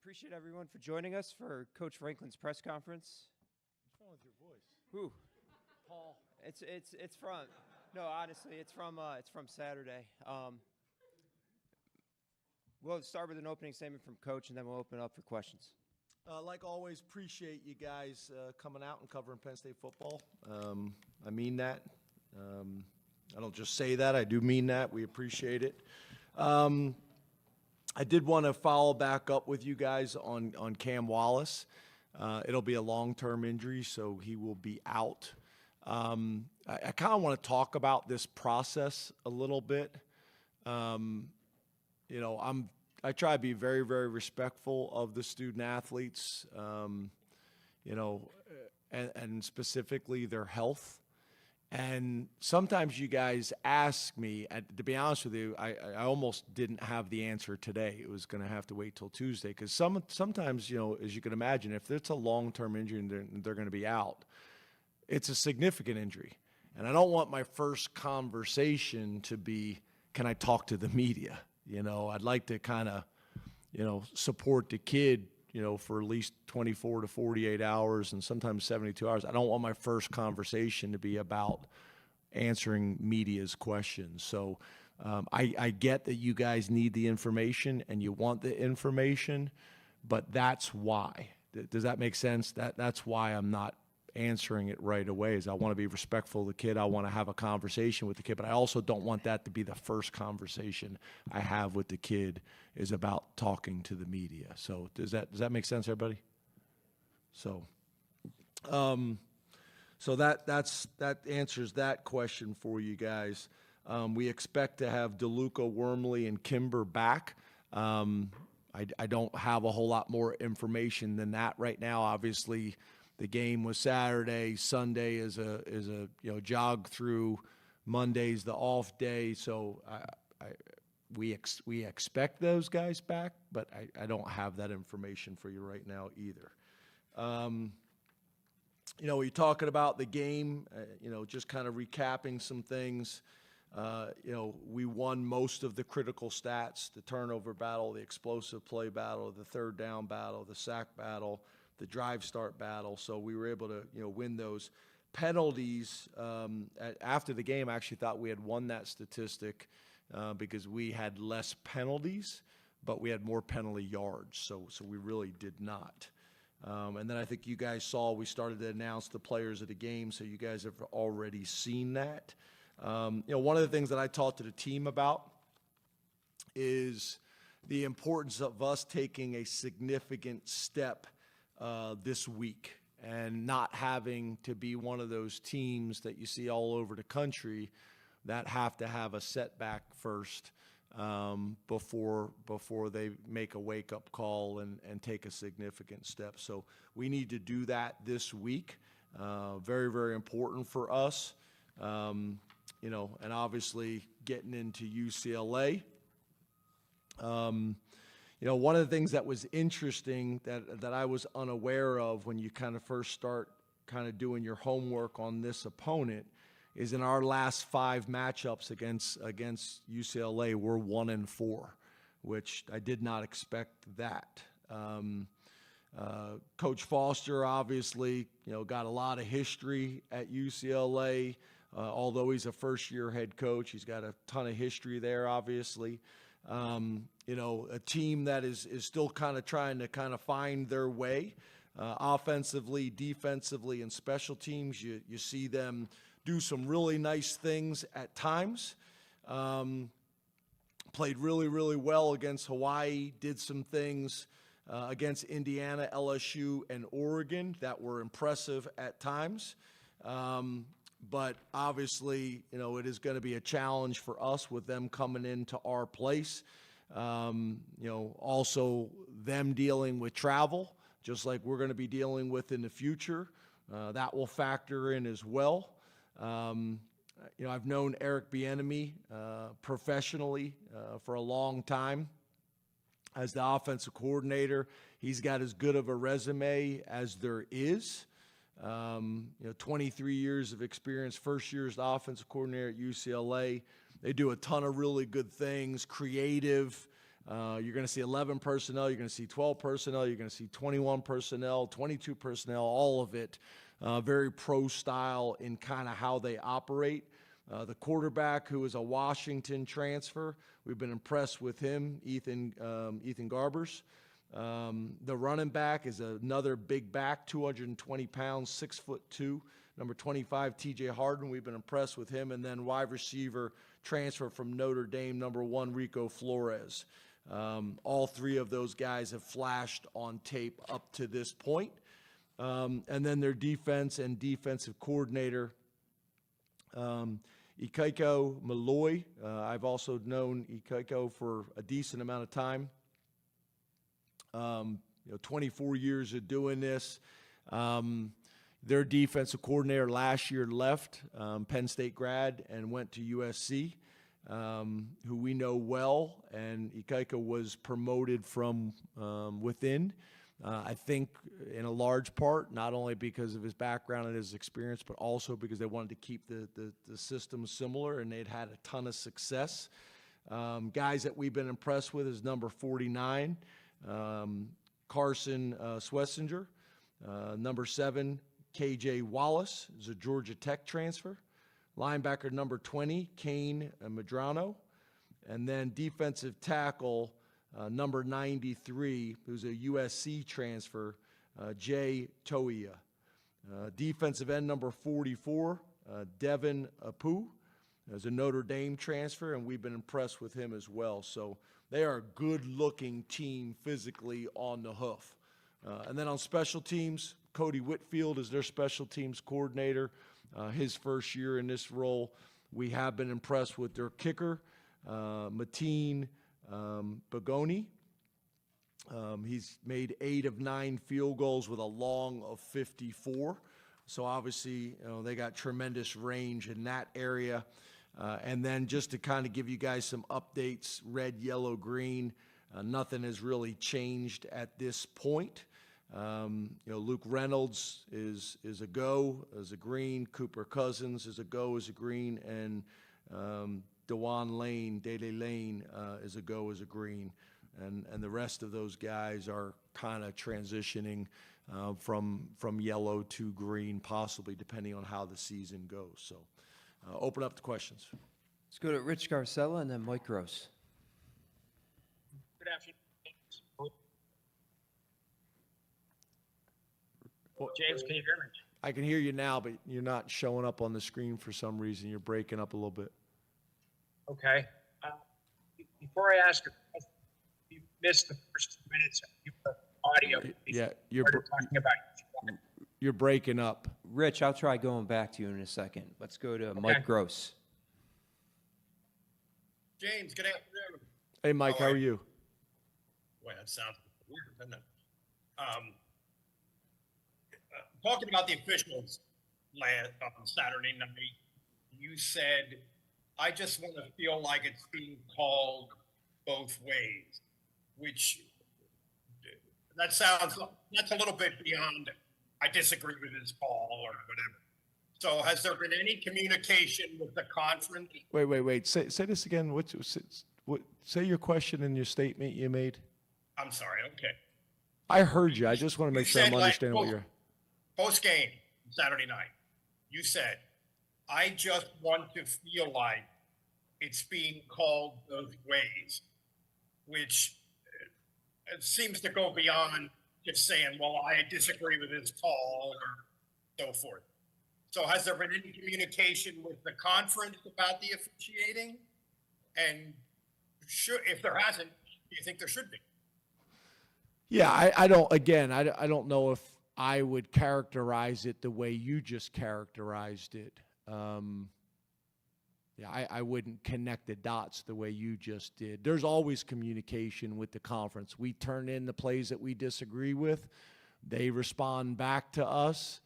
Appreciate everyone for joining us for Coach Franklin's press conference. What's wrong with your voice? Whew. Paul. It's from, no, honestly, it's from Saturday. We'll start with an opening statement from Coach, and then we'll open up for questions. Like always, appreciate you guys coming out and covering Penn State football. I mean that. I don't just say that. I do mean that. We appreciate it. I did want to follow back up with you guys on Cam Wallace. It'll be a long-term injury, so he will be out. I kind of want to talk about this process a little bit. I try to be very, very respectful of the student athletes, and specifically their health. And sometimes you guys ask me, to be honest with you, I almost didn't have the answer today. It was going to have to wait till Tuesday because sometimes, as you can imagine, if it's a long-term injury and they're going to be out, it's a significant injury. And I don't want my first conversation to be, can I talk to the media? I'd like to kind of, support the kid, for at least 24 to 48 hours and sometimes 72 hours. I don't want my first conversation to be about answering media's questions. So I get that you guys need the information and you want the information, but that's why. Does that make sense? That's why I'm not answering it right away. Is I want to be respectful of the kid. I want to have a conversation with the kid, but I also don't want that to be the first conversation I have with the kid is about talking to the media. So does that make sense, everybody? So that answers that question for you guys. We expect to have DeLuca, Wormley, and Kimber back. I don't have a whole lot more information than that right now. Obviously, the game was Saturday. Sunday is a jog through. Monday's the off day. So we expect those guys back, but I don't have that information for you right now either. We're talking about the game, just kind of recapping some things. We won most of the critical stats, the turnover battle, the explosive play battle, the third down battle, the sack battle, the drive start battle. So we were able to, win those penalties. After the game, I actually thought we had won that statistic because we had less penalties, but we had more penalty yards. So we really did not. And then I think you guys saw we started to announce the players of the game, so you guys have already seen that. One of the things that I talked to the team about is the importance of us taking a significant step this week and not having to be one of those teams that you see all over the country that have to have a setback first before they make a wake-up call and take a significant step. So we need to do that this week. Very, very important for us. And obviously getting into UCLA. One of the things that was interesting that I was unaware of when you kind of first start kind of doing your homework on this opponent is in our last 5 matchups against UCLA, we're 1-4, which I did not expect that. Coach Foster obviously, got a lot of history at UCLA. Although he's a first-year head coach, he's got a ton of history there, obviously. A team that is still kind of trying to kind of find their way offensively, defensively, and special teams. You see them do some really nice things at times. Played really, really well against Hawaii, did some things against Indiana, LSU, and Oregon that were impressive at times. But obviously, it is going to be a challenge for us with them coming into our place. Also them dealing with travel, just like we're going to be dealing with in the future. That will factor in as well. I've known Eric Bieniemy professionally for a long time as the offensive coordinator. He's got as good of a resume as there is. 23 years of experience, first year as the offensive coordinator at UCLA. They do a ton of really good things, creative, You're going to see 11 personnel. You're going to see 12 personnel. You're going to see 21 personnel, 22 personnel, all of it. Very pro style in kind of how they operate. The quarterback, who is a Washington transfer, we've been impressed with him, Ethan Garbers. The running back is another big back, 220 pounds, 6'2", number 25, T.J. Harden. We've been impressed with him. And then wide receiver transfer from Notre Dame, number 1, Rico Flores. All three of those guys have flashed on tape up to this point. And then their defense and defensive coordinator, Ikaiko Malloy. I've also known Ikaiko for a decent amount of time. 24 years of doing this. Their defensive coordinator last year left, Penn State grad, and went to USC, who we know well, and Ikaika was promoted from within. I think in a large part, not only because of his background and his experience, but also because they wanted to keep the system similar, and they'd had a ton of success. Guys that we've been impressed with is number 49, Carson Swessinger. Number 7, KJ Wallace, is a Georgia Tech transfer. Linebacker number 20, Kane Medrano. And then defensive tackle number 93, who's a USC transfer, Jay Toia. Defensive end number 44, Devin Apu, is a Notre Dame transfer, and we've been impressed with him as well. So they are a good-looking team physically on the hoof. And then on special teams, Cody Whitfield is their special teams coordinator. His first year in this role. We have been impressed with their kicker, Mateen Bagoni. He's made 8 of 9 field goals with a long of 54. So obviously, they got tremendous range in that area. And then just to kind of give you guys some updates, red, yellow, green, nothing has really changed at this point. Luke Reynolds is a go as a green. Cooper Cousins is a go as a green, and DeWan Lane, Dele Lane is a go as a green, and the rest of those guys are kind of transitioning from yellow to green, possibly depending on how the season goes. So, open up to questions. Let's go to Rich Garcella and then Mike Gross. Good afternoon. James, can you hear me? I can hear you now, but you're not showing up on the screen for some reason. You're breaking up a little bit. Okay. Before I ask, you missed the first 2 minutes of the audio. Yeah, talking about. you're breaking up. Rich, I'll try going back to you in a second. Let's go to Mike Gross. James, good afternoon. Hey, Mike, how are you? Boy, that sounds weird, doesn't it? Talking about the officials on Saturday night, you said, I just want to feel like it's being called both ways, which that's a little bit beyond, I disagree with his call or whatever. So has there been any communication with the conference? Wait. Say this again. Say your question in your statement you made. I'm sorry, okay. I heard you. I just want to make sure I'm understanding what you're... Post-game, Saturday night, you said, I just want to feel like it's being called both ways, which it seems to go beyond just saying, well, I disagree with his call or so forth. So has there been any communication with the conference about the officiating? And if there hasn't, do you think there should be? Yeah, I don't know if I would characterize it the way you just characterized it. I wouldn't connect the dots the way you just did. There's always communication with the conference. We turn in the plays that we disagree with. They respond back to us.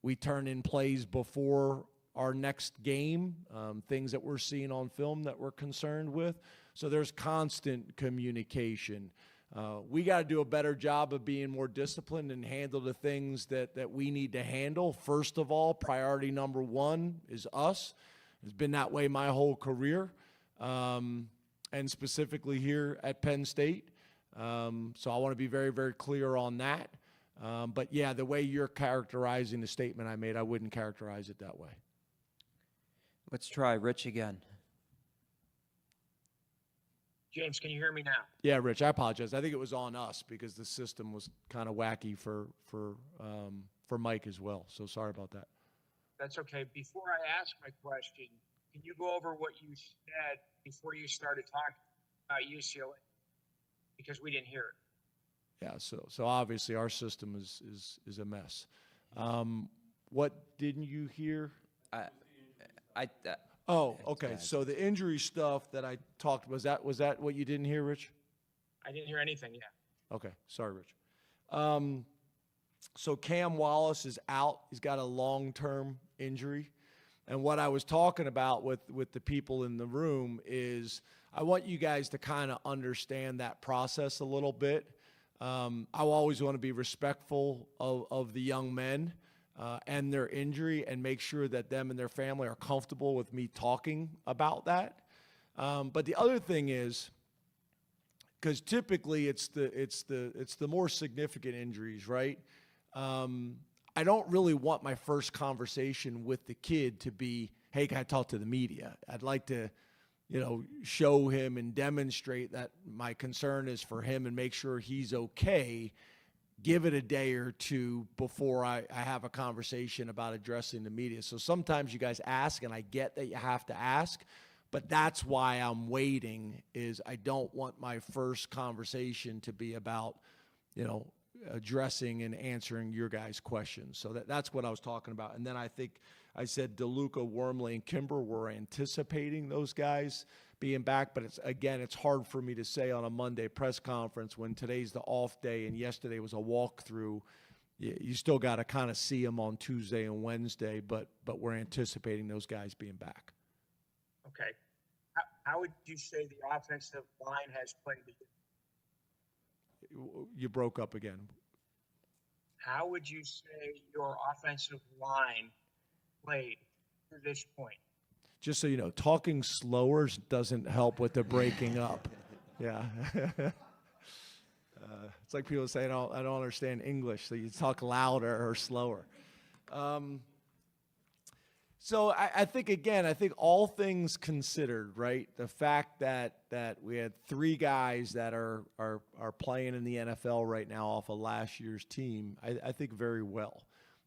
We turn in plays before our next game, things that we're seeing on film that we're concerned with. So there's constant communication. We got to do a better job of being more disciplined and handle the things that we need to handle. First of all, priority number 1 is us. It's been that way my whole career. and specifically here at Penn State. So I want to be very, very clear on that. But yeah, the way you're characterizing the statement I made, I wouldn't characterize it that way. Let's try Rich again. James, can you hear me now? Yeah, Rich, I apologize. I think it was on us because the system was kind of wacky for Mike as well. So sorry about that. That's okay. Before I ask my question, can you go over what you said before you started talking about UCLA? Because we didn't hear it. Yeah, so obviously our system is a mess. What didn't you hear? Oh, okay. So the injury stuff that I talked, was that what you didn't hear, Rich? I didn't hear anything yet. Okay, sorry, Rich. So Cam Wallace is out. He's got a long-term injury. And what I was talking about with the people in the room is I want you guys to kind of understand that process a little bit. I always want to be respectful of the young men and their injury and make sure that them and their family are comfortable with me talking about that. But the other thing is, because typically it's the more significant injuries, right? I don't really want my first conversation with the kid to be, hey, can I talk to the media? I'd like to, show him and demonstrate that my concern is for him and make sure he's okay. Give it a day or two before I have a conversation about addressing the media. So sometimes you guys ask, and I get that you have to ask, but that's why I'm waiting, is I don't want my first conversation to be about, addressing and answering your guys' questions. So that's what I was talking about. And then I think I said DeLuca, Wormley, and Kimber were anticipating those guys being back, but it's hard for me to say on a Monday press conference when today's the off day and yesterday was a walkthrough. You still got to kind of see them on Tuesday and Wednesday, but we're anticipating those guys being back. Okay. How would you say the offensive line has played? You broke up again. How would you say your offensive line played to this point? Just so you know, talking slower doesn't help with the breaking up. Yeah. It's like people say, I don't understand English, so you talk louder or slower. So I think all things considered, right? The fact that we had three guys that are playing in the NFL right now off of last year's team, I think very well.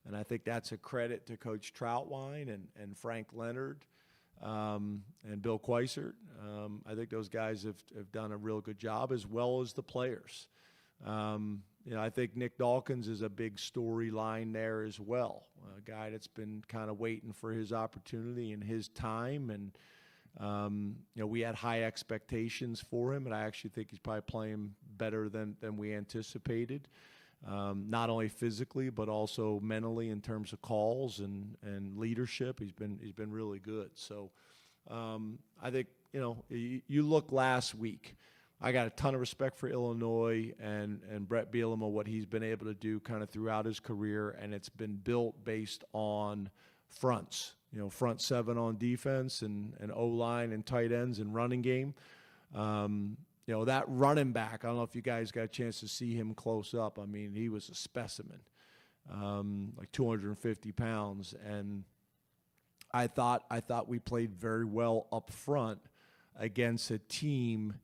And I think that's a credit to Coach Troutwine and Frank Leonard and Bill Quaisert. I think those guys have done a real good job, as well as the players. I think Nick Dawkins is a big storyline there as well. A guy that's been kind of waiting for his opportunity and his time. And, we had high expectations for him, and I actually think he's probably playing better than we anticipated. Not only physically, but also mentally in terms of calls and leadership. He's been really good. So I think, you look last week. I got a ton of respect for Illinois and Brett Bielema, what he's been able to do kind of throughout his career, and it's been built based on fronts, front seven on defense and O-line and tight ends and running game. That running back, I don't know if you guys got a chance to see him close up. I mean, he was a specimen, like 250 pounds. And I thought we played very well up front against a team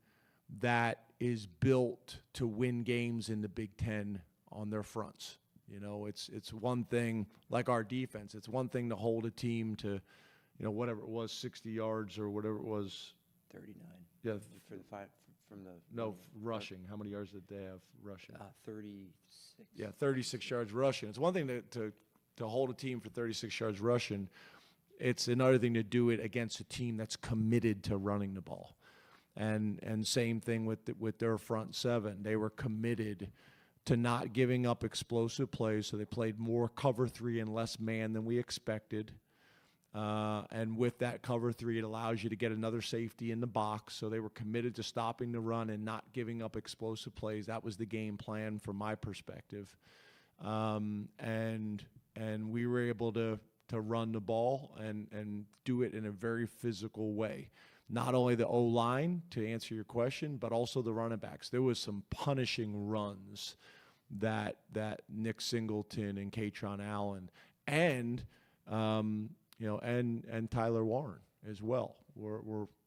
that is built to win games in the Big Ten on their fronts. It's one thing, like our defense, it's one thing to hold a team to, whatever it was, 60 yards or whatever it was. 39. Yeah. For the five from the. No, rushing. How many yards did they have rushing? 36. Yeah, 36 yards rushing. It's one thing to hold a team for 36 yards rushing. It's another thing to do it against a team that's committed to running the ball. And same thing with their front seven. They were committed to not giving up explosive plays, so they played more cover three and less man than we expected. And with that cover three, it allows you to get another safety in the box. So they were committed to stopping the run and not giving up explosive plays. That was the game plan from my perspective. And we were able to run the ball and do it in a very physical way. not only the O-line, to answer your question, but also the running backs. There was some punishing runs that Nick Singleton and Katron Allen and and Tyler Warren as well.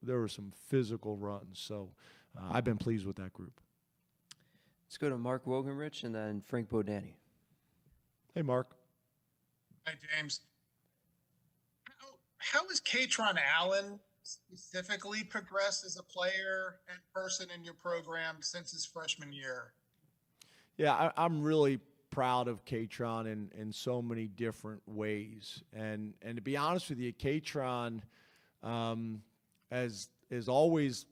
There were some physical runs. So I've been pleased with that group. Let's go to Mark Wogenrich and then Frank Bodani. Hey, Mark. Hi, James. How has Katron Allen specifically progressed as a player and person in your program since his freshman year? Yeah, I'm really proud of Katron in so many different ways. And to be honest with you, Katron, as always,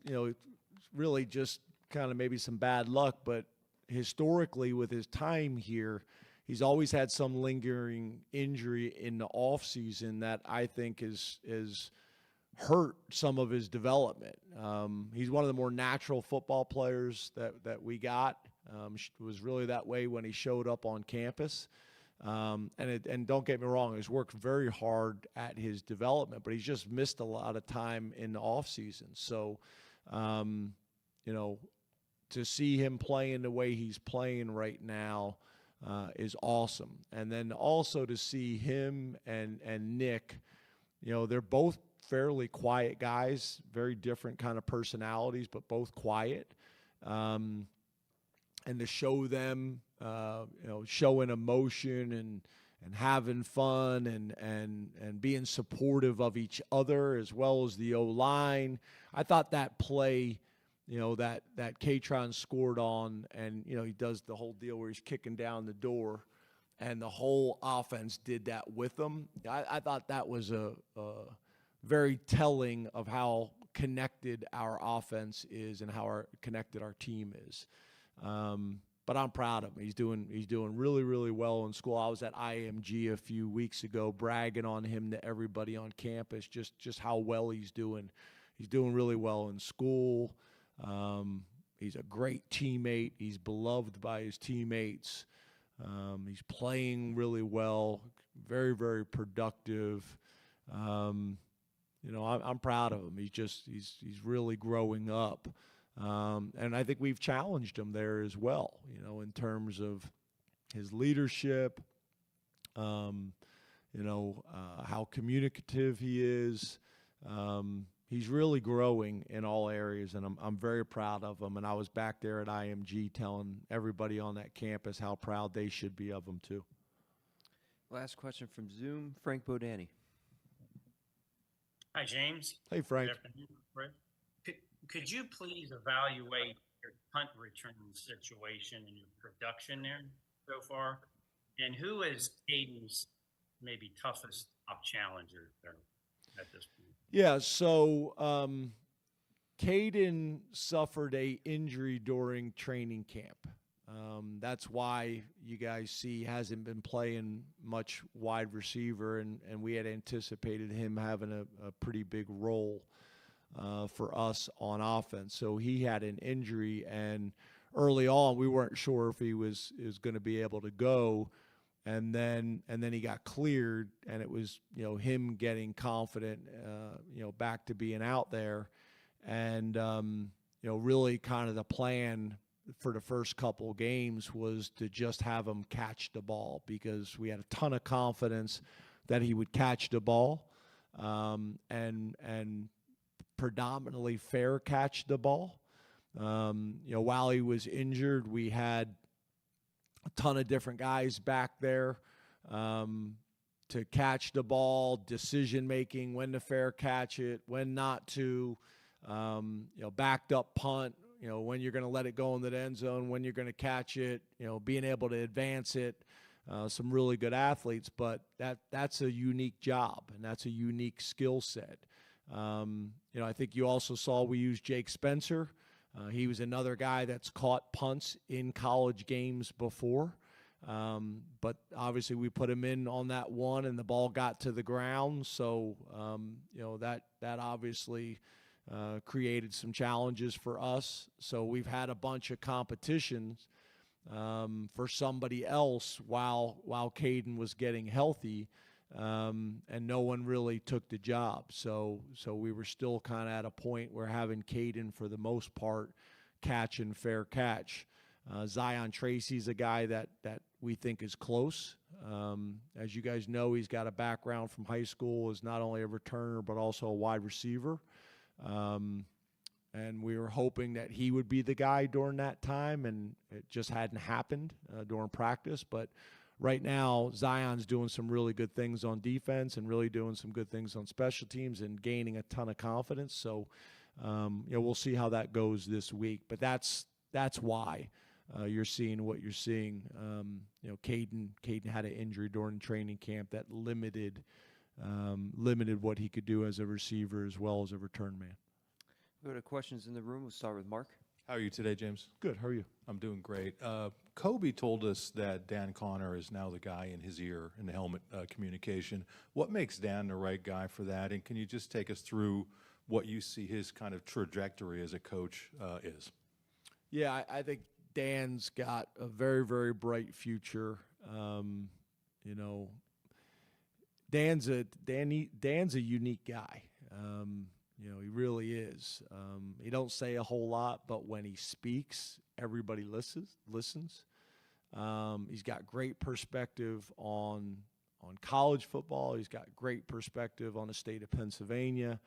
really just kind of maybe some bad luck, but historically with his time here, he's always had some lingering injury in the offseason that I think is hurt some of his development. He's one of the more natural football players that we got. It was really that way when he showed up on campus. And don't get me wrong, he's worked very hard at his development, but he's just missed a lot of time in the offseason. So, to see him playing the way he's playing right now is awesome. And then also to see him and Nick, they're both fairly quiet guys, very different kind of personalities, but both quiet. And to show them, showing emotion and having fun and being supportive of each other as well as the O-line. I thought that play, that Katron scored on, and, he does the whole deal where he's kicking down the door, and the whole offense did that with him. I thought that was a very telling of how connected our offense is and how connected our team is. But I'm proud of him. He's doing really, really well in school. I was at IMG a few weeks ago, bragging on him to everybody on campus, just how well he's doing. He's doing really well in school. He's a great teammate. He's beloved by his teammates. He's playing really well, very, very productive. I'm proud of him. He's really growing up. And I think we've challenged him there as well, in terms of his leadership, how communicative he is. He's really growing in all areas, and I'm very proud of him. And I was back there at IMG telling everybody on that campus how proud they should be of him too. Last question from Zoom, Frank Bodani. Hi, James. Hey, Frank. Good afternoon, Fred. Could you please evaluate your punt return situation and your production there so far? And who is Caden's maybe toughest top challenger there at this point? Yeah, so Caden suffered a injury during training camp. That's why you guys see he hasn't been playing much wide receiver, and we had anticipated him having a pretty big role for us on offense. So he had an injury, and early on we weren't sure if he was going to be able to go. And then he got cleared, and it was him getting confident, back to being out there, and really kind of the plan for the first couple of games was to just have him catch the ball, because we had a ton of confidence that he would catch the ball, and predominantly fair catch the ball. While he was injured, we had a ton of different guys back there to catch the ball, decision making, when to fair catch it, when not to, backed up punt, when you're going to let it go in the end zone, when you're going to catch it, being able to advance it. Some really good athletes, but that's a unique job, and that's a unique skill set. I think you also saw we used Jake Spencer. He was another guy that's caught punts in college games before. But obviously we put him in on that one, and the ball got to the ground. So, that obviously created some challenges for us. So we've had a bunch of competitions for somebody else while Caden was getting healthy. and no one really took the job. So we were still kind of at a point where having Caden, for the most part, catch and fair catch. Zion Tracy's a guy that we think is close. As you guys know, he's got a background from high school as not only a returner but also a wide receiver. And we were hoping that he would be the guy during that time, and it just hadn't happened during practice. But right now, Zion's doing some really good things on defense and really doing some good things on special teams and gaining a ton of confidence. So, we'll see how that goes this week. But that's why you're seeing what you're seeing. Caden had an injury during training camp that limited what he could do as a receiver as well as a return man. We go to questions in the room. We'll start with Mark. How are you today, James? Good. How are you? I'm doing great. Kobe told us that Dan Connor is now the guy in his ear in the helmet communication. What makes Dan the right guy for that? And can you just take us through what you see his kind of trajectory as a coach is? Yeah, I think Dan's got a very, very bright future. Dan's a unique guy. He really is. He don't say a whole lot, but when he speaks, everybody listens. He's got great perspective on college football. He's got great perspective on the state of Pennsylvania.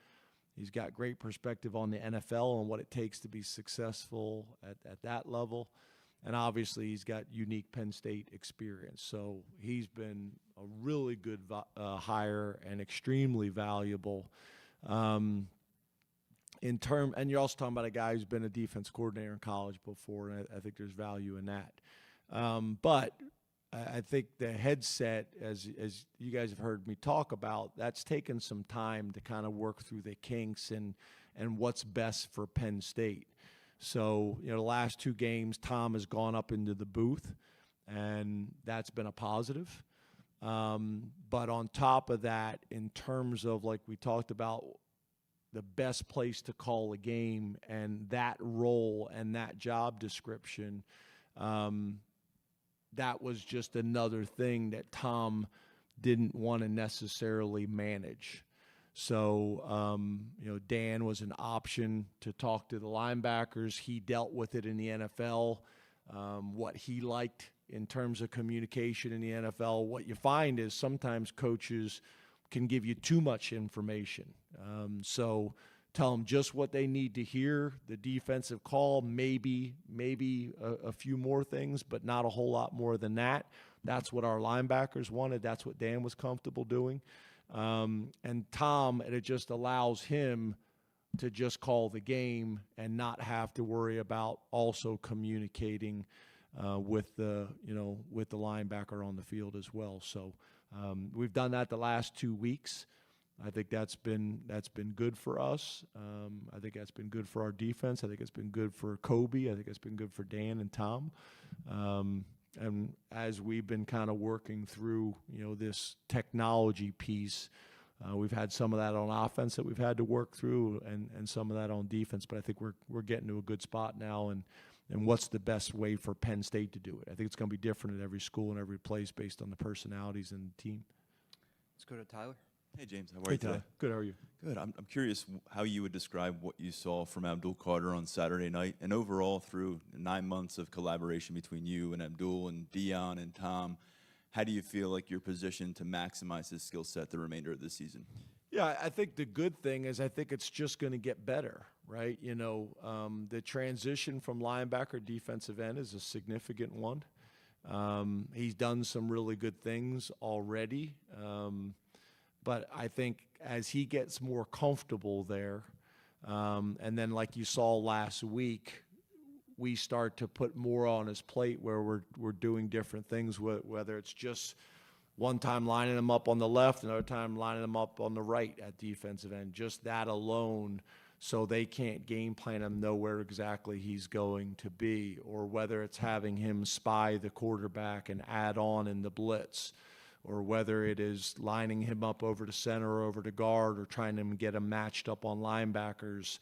He's got great perspective on the NFL and what it takes to be successful at that level. And obviously, he's got unique Penn State experience. So he's been a really good hire and extremely valuable. And you're also talking about a guy who's been a defense coordinator in college before, and I think there's value in that. But I think the headset, as you guys have heard me talk about, that's taken some time to kind of work through the kinks and what's best for Penn State. So, the last two games, Tom has gone up into the booth, and that's been a positive. But on top of that, in terms of, like we talked about, the best place to call a game and that role and that job description, that was just another thing that Tom didn't want to necessarily manage. So, Dan was an option to talk to the linebackers. He dealt with it in the NFL, what he liked in terms of communication in the NFL. What you find is sometimes coaches can give you too much information. So tell them just what they need to hear, the defensive call, maybe a few more things, but not a whole lot more than that. That's what our linebackers wanted. That's what Dan was comfortable doing. And Tom, it just allows him to just call the game and not have to worry about also communicating with the linebacker on the field as well. So we've done that the last 2 weeks. I think that's been good for us. I think that's been good for our defense. I think it's been good for Kobe. I think it's been good for Dan and Tom. And as we've been kind of working through, this technology piece, we've had some of that on offense that we've had to work through, and some of that on defense. But I think we're getting to a good spot now. And what's the best way for Penn State to do it? I think it's going to be different at every school and every place based on the personalities and the team. Let's go to Tyler. Hey, James. How are you today? Good. How are you? Good. I'm curious how you would describe what you saw from Abdul Carter on Saturday night, and overall through 9 months of collaboration between you and Abdul and Dion and Tom. How do you feel like you're positioned to maximize his skill set the remainder of the season? Yeah, I think the good thing is I think it's just going to get better, right? The transition from linebacker defensive end is a significant one. He's done some really good things already. But I think as he gets more comfortable there, and then like you saw last week, we start to put more on his plate where we're doing different things, whether it's just one time lining him up on the left, another time lining him up on the right at defensive end. Just that alone, so they can't game plan him, know where exactly he's going to be, or whether it's having him spy the quarterback and add on in the blitz, or whether it is lining him up over to center or over to guard, or trying to get him matched up on linebackers,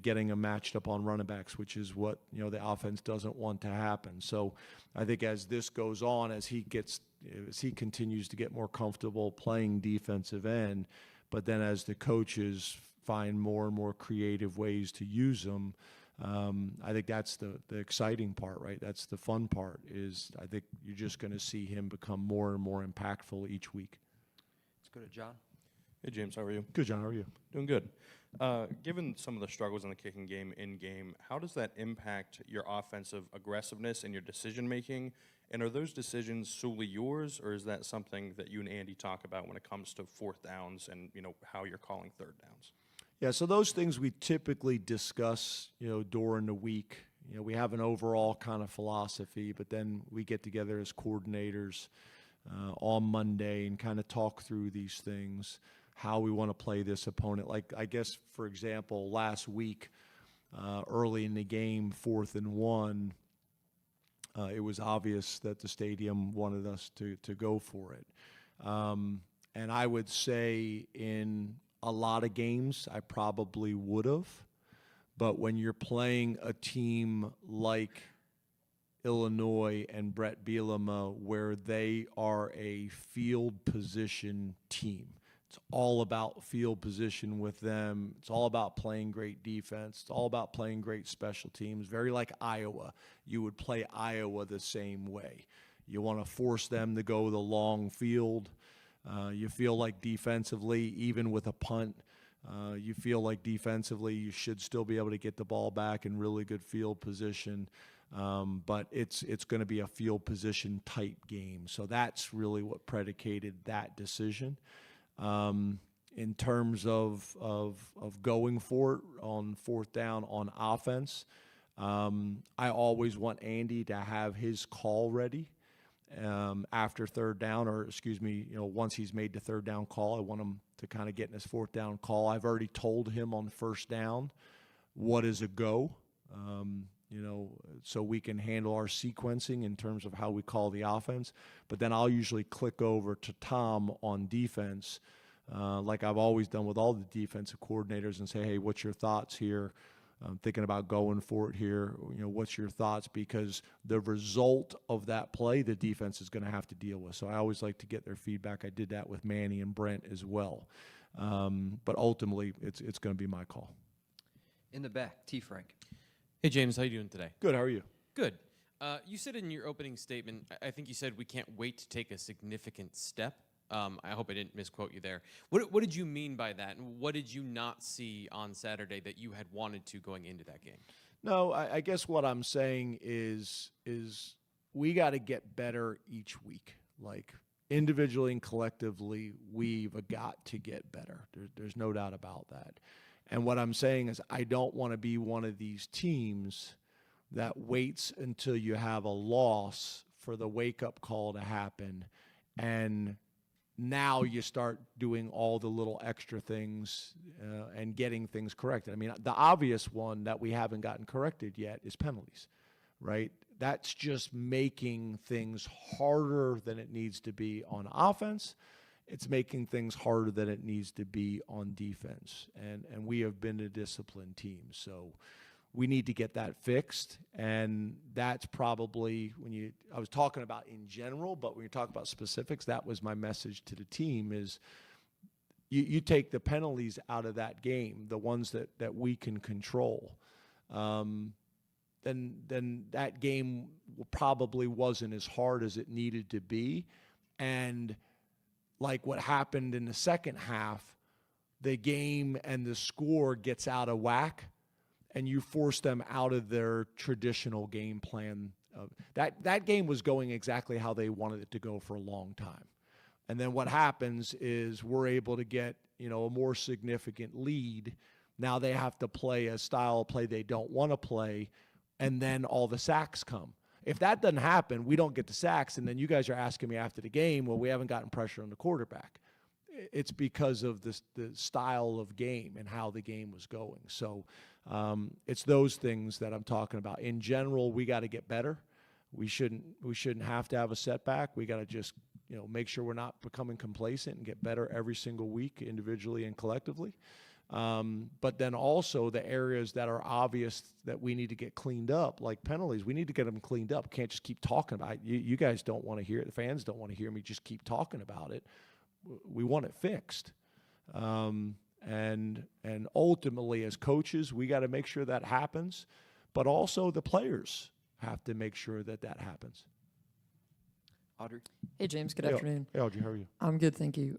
getting him matched up on running backs, which is what the offense doesn't want to happen. So I think as this goes on, as he gets as he continues to get more comfortable playing defensive end, but then as the coaches find more and more creative ways to use him, I think that's the exciting part, right? That's the fun part, is I think you're just going to see him become more and more impactful each week. Let's go to John. Hey, James, how are you? Good, John. How are you? Doing good. Given some of the struggles in the kicking game in-game, how does that impact your offensive aggressiveness and your decision-making? And are those decisions solely yours, or is that something that you and Andy talk about when it comes to fourth downs and, how you're calling third downs? Yeah, so those things we typically discuss, during the week. We have an overall kind of philosophy, but then we get together as coordinators on Monday and kind of talk through these things, how we want to play this opponent. Like, I guess, for example, last week, early in the game, 4th and 1, it was obvious that the stadium wanted us to go for it. And I would say in a lot of games, I probably would have. But when you're playing a team like Illinois and Brett Bielema, where they are a field position team, it's all about field position with them. It's all about playing great defense. It's all about playing great special teams. Very like Iowa. You would play Iowa the same way. You want to force them to go the long field. You feel like defensively, even with a punt, you feel like defensively you should still be able to get the ball back in really good field position. But it's going to be a field position type game. So that's really what predicated that decision. In terms of going for it on 4th down on offense, I always want Andy to have his call ready. After 3rd down, or once he's made the 3rd down call, I want him to kind of get in his 4th down call. I've already told him on 1st down what is a go, so we can handle our sequencing in terms of how we call the offense. But then I'll usually click over to Tom on defense, like I've always done with all the defensive coordinators, and say, hey, what's your thoughts here? I'm thinking about going for it here. What's your thoughts? Because the result of that play, the defense is going to have to deal with. So I always like to get their feedback. I did that with Manny and Brent as well. But ultimately, it's going to be my call. In the back, T. Frank. Hey, James, how you doing today? Good. How are you? Good. You said in your opening statement, I think you said we can't wait to take a significant step. I hope I didn't misquote you there. What did you mean by that, and what did you not see on Saturday that you had wanted to going into that game? No, I guess what I'm saying is we got to get better each week. Like, individually and collectively, we've got to get better. There's no doubt about that. And what I'm saying is I don't want to be one of these teams that waits until you have a loss for the wake-up call to happen, and now you start doing all the little extra things and getting things corrected. I mean, the obvious one that we haven't gotten corrected yet is penalties, right? That's just making things harder than it needs to be on offense. It's making things harder than it needs to be on defense. And we have been a disciplined team. So we need to get that fixed. And that's probably I was talking about in general, but when you talk about specifics, that was my message to the team is you take the penalties out of that game, the ones that we can control, then that game probably wasn't as hard as it needed to be. And like what happened in the second half, the game and the score gets out of whack, and you force them out of their traditional game plan. That game was going exactly how they wanted it to go for a long time. And then what happens is we're able to get, a more significant lead. Now they have to play a style of play they don't want to play, and then all the sacks come. If that doesn't happen, we don't get the sacks, and then you guys are asking me after the game, well, we haven't gotten pressure on the quarterback. It's because of the style of game and how the game was going. So it's those things that I'm talking about. In general, we got to get better. We shouldn't have to have a setback. We got to just make sure we're not becoming complacent and get better every single week, individually and collectively. But then also the areas that are obvious that we need to get cleaned up, like penalties, we need to get them cleaned up. Can't just keep talking about it. You guys don't want to hear it. The fans don't want to hear me just keep talking about it. We want it fixed. And ultimately, as coaches, we got to make sure that happens. But also the players have to make sure that that happens. Audrey? Hey, James. Good afternoon. Hey, Audrey, how are you? I'm good, thank you.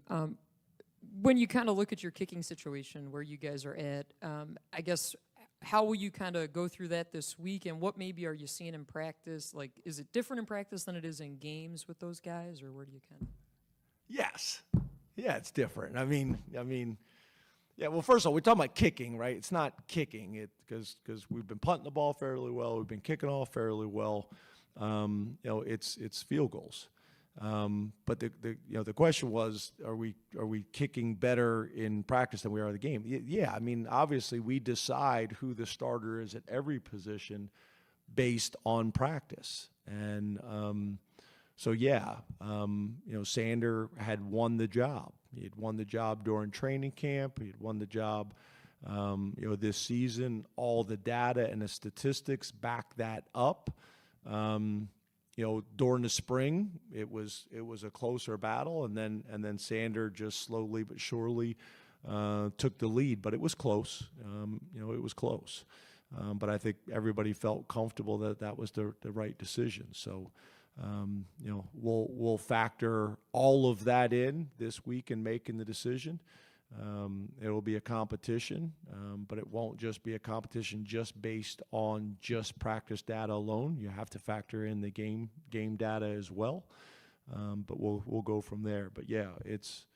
When you kind of look at your kicking situation, where you guys are at, I guess, how will you kind of go through that this week, and what maybe are you seeing in practice? Like, is it different in practice than it is in games with those guys, or where do you kind of? Yes. Yeah, it's different. I mean, yeah, well, first of all, we're talking about kicking, right? It's not kicking because we've been punting the ball fairly well. We've been kicking off fairly well. It's field goals. But the question was, are we kicking better in practice than we are in the game? Yeah, I mean, obviously we decide who the starter is at every position based on practice. And Sander had won the job. He had won the job during training camp. He had won the job, this season. All the data and the statistics back that up. During the spring, it was a closer battle, and then Sander just slowly but surely took the lead. But it was close. It was close. But I think everybody felt comfortable that was the right decision. So. We'll factor all of that in this week in making the decision. It'll be a competition, but it won't just be a competition just based on just practice data alone. You have to factor in the game data as well. But we'll go from there. But yeah, it's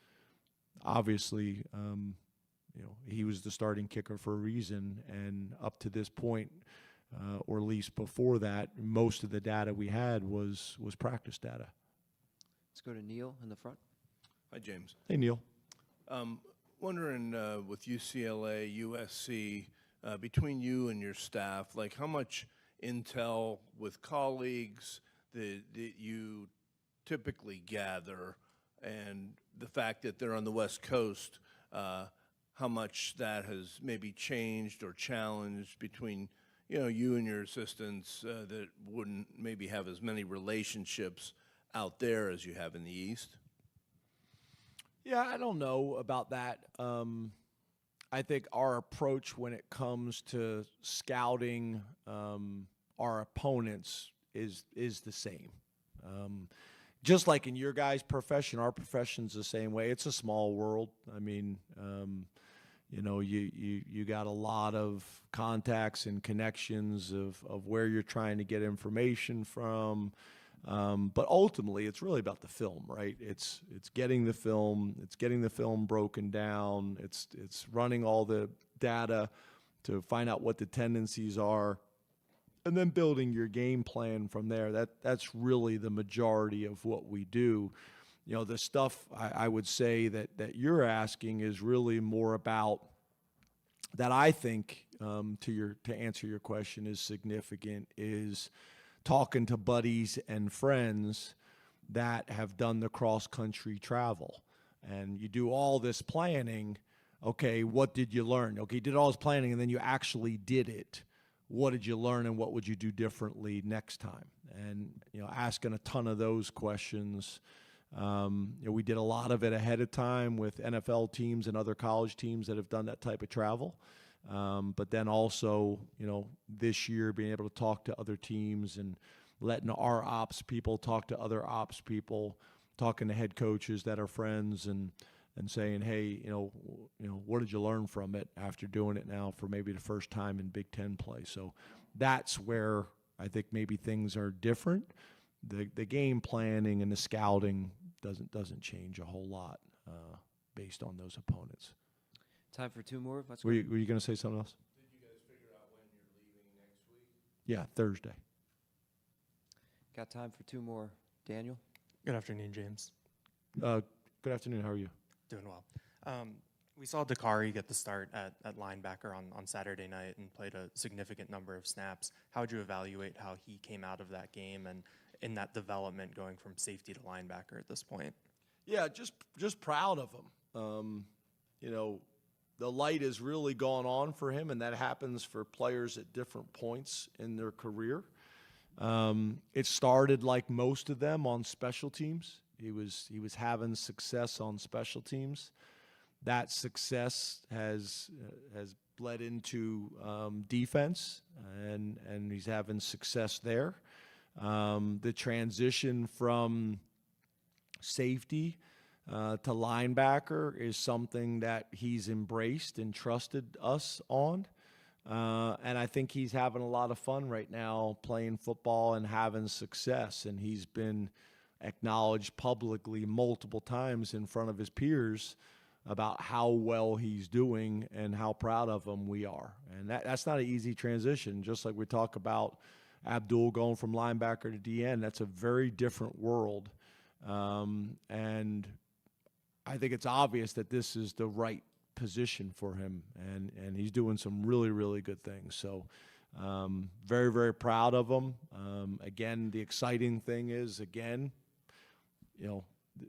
obviously he was the starting kicker for a reason, and up to this point. Or at least before that, most of the data we had was practice data. Let's go to Neil in the front. Hi, James. Hey, Neil. Wondering with UCLA, USC, between you and your staff, like how much intel with colleagues that you typically gather, and the fact that they're on the West Coast, how much that has maybe changed or challenged between you and your assistants that wouldn't maybe have as many relationships out there as you have in the East? Yeah, I don't know about that. I think our approach when it comes to scouting our opponents is the same. Just like in your guys' profession, our profession's the same way. It's a small world. I mean, you got a lot of contacts and connections of where you're trying to get information from. But ultimately, it's really about the film, right? It's getting the film. It's getting the film broken down. It's running all the data to find out what the tendencies are, and then building your game plan from there. That's really the majority of what we do. The stuff I would say that you're asking is really more about that I think, to answer your question, is significant, is talking to buddies and friends that have done the cross-country travel. And you do all this planning. Okay, what did you learn? Okay, you did all this planning, and then you actually did it. What did you learn, and what would you do differently next time? And, asking a ton of those questions. We did a lot of it ahead of time with NFL teams and other college teams that have done that type of travel. But then also, this year being able to talk to other teams and letting our ops people talk to other ops people, talking to head coaches that are friends and saying, hey, what did you learn from it after doing it now for maybe the first time in Big Ten play? So that's where I think maybe things are different. The game planning and the scouting doesn't change a whole lot based on those opponents. Time for two more. Were you going to say something else? Did you guys figure out when you're leaving next week? Yeah, Thursday. Got time for two more. Daniel? Good afternoon, James. Good afternoon. How are you? Doing well. We saw Dakari get the start at linebacker on Saturday night and played a significant number of snaps. How would you evaluate how he came out of that game and in that development going from safety to linebacker at this point? Yeah, just proud of him. the light has really gone on for him, and that happens for players at different points in their career. It started, like most of them, on special teams. He was having success on special teams. That success has bled into defense, and he's having success there. The transition from safety to linebacker is something that he's embraced and trusted us on. And I think he's having a lot of fun right now playing football and having success. And he's been acknowledged publicly multiple times in front of his peers about how well he's doing and how proud of him we are. And that's not an easy transition. Just like we talk about Abdul going from linebacker to DN, that's a very different world. And I think it's obvious that this is the right position for him, and he's doing some really, really good things. So very, very proud of him. Again, the exciting thing is,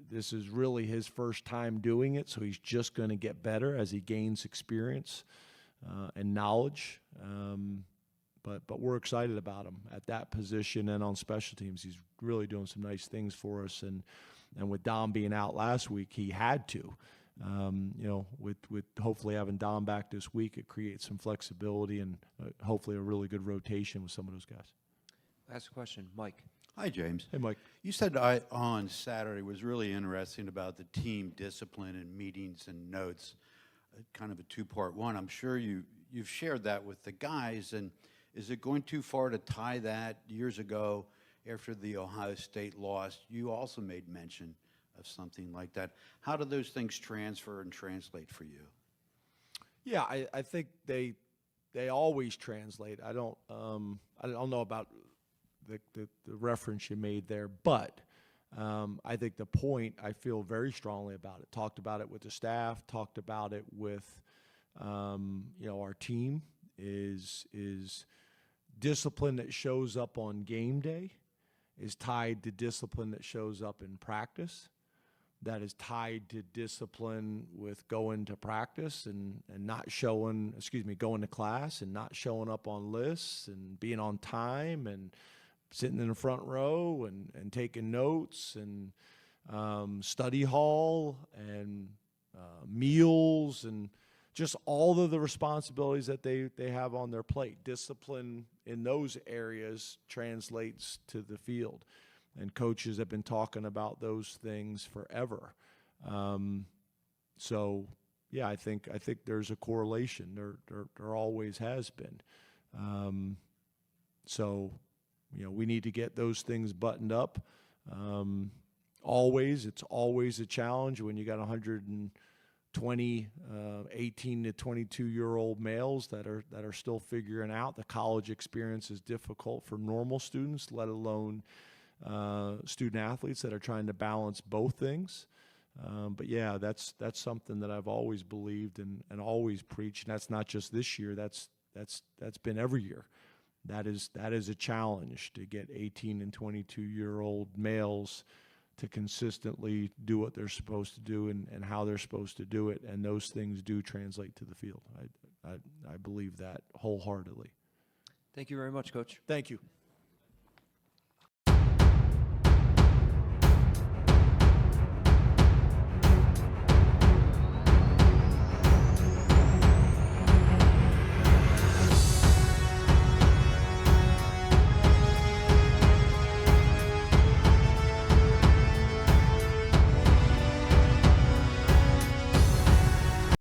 this is really his first time doing it, so he's just going to get better as he gains experience and knowledge. But we're excited about him at that position and on special teams. He's really doing some nice things for us. And with Dom being out last week, he had to. With hopefully having Dom back this week, it creates some flexibility and hopefully a really good rotation with some of those guys. Last question, Mike. Hi, James. Hey, Mike. You said on Saturday was really interesting about the team discipline and meetings and notes, kind of a two-part one. I'm sure you've shared that with the guys, and is it going too far to tie that? Years ago, after the Ohio State loss, you also made mention of something like that. How do those things transfer and translate for you? Yeah, I think they always translate. I don't know about the reference you made there, but I think the point, I feel very strongly about it. Talked about it with the staff, talked about it with our team, is discipline that shows up on game day is tied to discipline that shows up in practice. That is tied to discipline with going to practice and going to class and not showing up on lists and being on time and sitting in the front row and taking notes and study hall and meals and just all of the responsibilities that they have on their plate. Discipline in those areas translates to the field. And coaches have been talking about those things forever. So, yeah, I think there's a correlation. There always has been. So, we need to get those things buttoned up. It's always a challenge when you got 120 18 to 22-year-old males that are still figuring out. The college experience is difficult for normal students, let alone student athletes that are trying to balance both things. But yeah, that's something that I've always believed and always preached. And that's not just this year. That's been every year. That is a challenge to get 18 and 22-year-old males to consistently do what they're supposed to do and how they're supposed to do it. And those things do translate to the field. I believe that wholeheartedly. Thank you very much, Coach. Thank you.